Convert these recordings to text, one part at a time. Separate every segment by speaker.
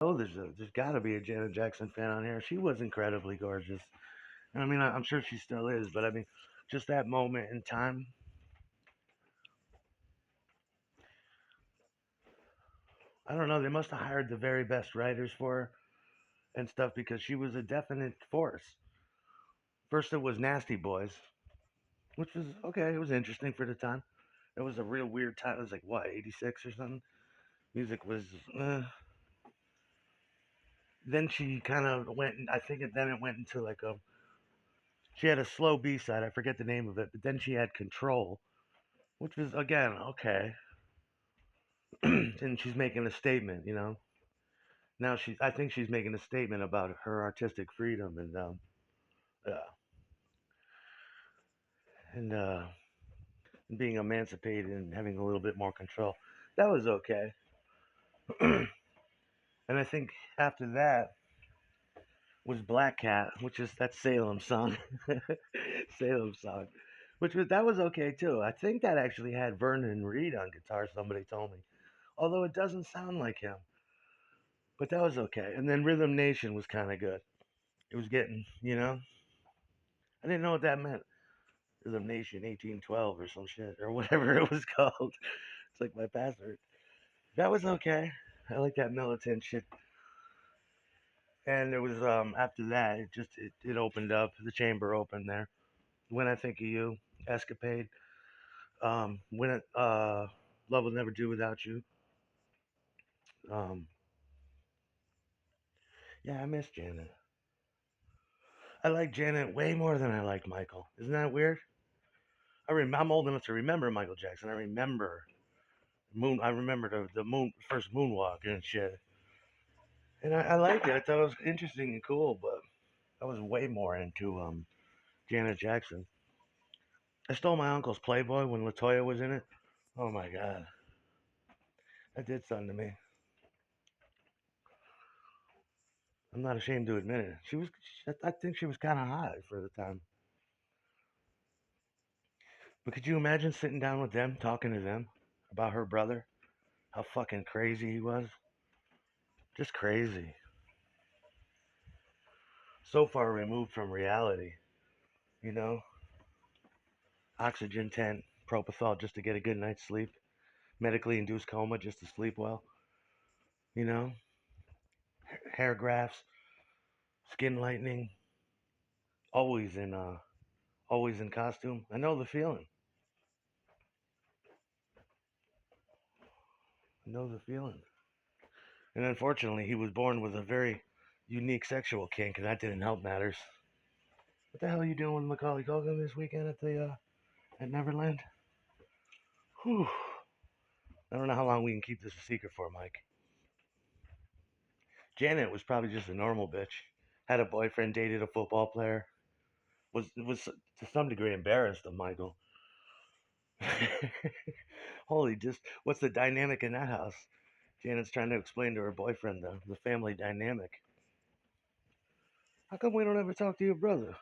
Speaker 1: Oh, there's got to be a Janet Jackson fan on here. She was incredibly gorgeous. And I mean, I'm sure she still is, but I mean, just that moment in time. I don't know. They must have hired the very best writers for her and stuff because she was a definite force. First, it was Nasty Boys, which was okay. It was interesting for the time. It was a real weird time. It was like what, '86 or something. Music was. Uh, then she kind of went. I think then it went into like a. She had a slow B side. I forget the name of it, but then she had Control, which was again okay. And she's making a statement, you know. Now I think she's making a statement about her artistic freedom and being emancipated and having a little bit more control. That was okay. And I think after that was Black Cat, which is that Salem song, Salem song, which was that was okay too. I think that actually had Vernon Reed on guitar. Somebody told me, although it doesn't sound like him, but that was okay. And then Rhythm Nation was kind of good. It was getting, you know, I didn't know what that meant. Rhythm Nation 1812 or some shit or whatever it was called. It's like my password. That was okay. I like that militant shit. And it was after that it opened up. The chamber opened there. When I Think of You, Escapade. When it Love Will Never Do Without You. Um, yeah, I miss Janet. I like Janet way more than I like Michael. Isn't that weird? I'm old enough to remember Michael Jackson. I remember Moon. I remember the moon first moonwalk and shit. And I liked it. I thought it was interesting and cool, but I was way more into Janet Jackson. I stole my uncle's Playboy when Latoya was in it. Oh my god, that did something to me. I'm not ashamed to admit it. I think she was kind of hot for the time. But could you imagine sitting down with them, talking to them about her brother? How fucking crazy he was. Just crazy. So far removed from reality, you know? Oxygen tent, propofol just to get a good night's sleep, medically induced coma just to sleep well, you know? Hair grafts, skin lightening, always in costume. I know the feeling. I know the feeling. And unfortunately, he was born with a very unique sexual kink, and that didn't help matters. What the hell are you doing with Macaulay Culkin this weekend at the at Neverland? Whew. I don't know how long we can keep this a secret for, Mike. Janet was probably just a normal bitch. Had a boyfriend, dated a football player. Was to some degree embarrassed of Michael. Holy, just what's the dynamic in that house? Janet's trying to explain to her boyfriend the family dynamic. How come we don't ever talk to your brother?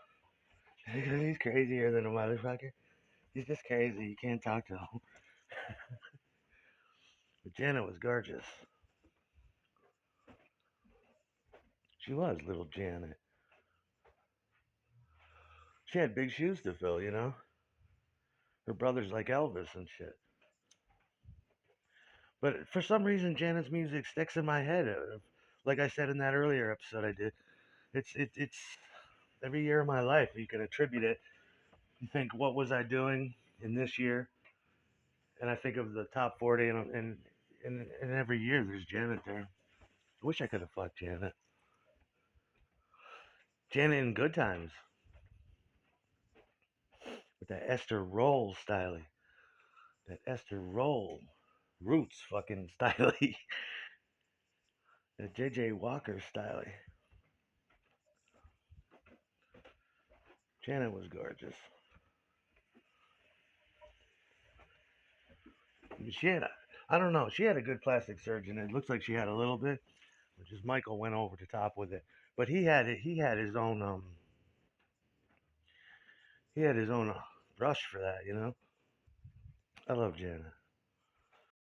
Speaker 1: Because he's crazier than a motherfucker. He's just crazy. You can't talk to him. But Janet was gorgeous. She was little Janet. She had big shoes to fill, you know? Her brother's like Elvis and shit. But for some reason, Janet's music sticks in my head. Like I said in that earlier episode I did, it's every year of my life you can attribute it. You think, what was I doing in this year? And I think of the top 40, and every year there's Janet there. I wish I could have fucked Janet. Janet in Good Times with that Esther Roll style. That Esther Roll Roots fucking style. That JJ Walker style. Janet was gorgeous. She had, I don't know, she had a good plastic surgeon. It looks like she had a little bit, which is Michael went over the top with it. But he had it. He had his own. He had his own brush for that. You know. I love Janet.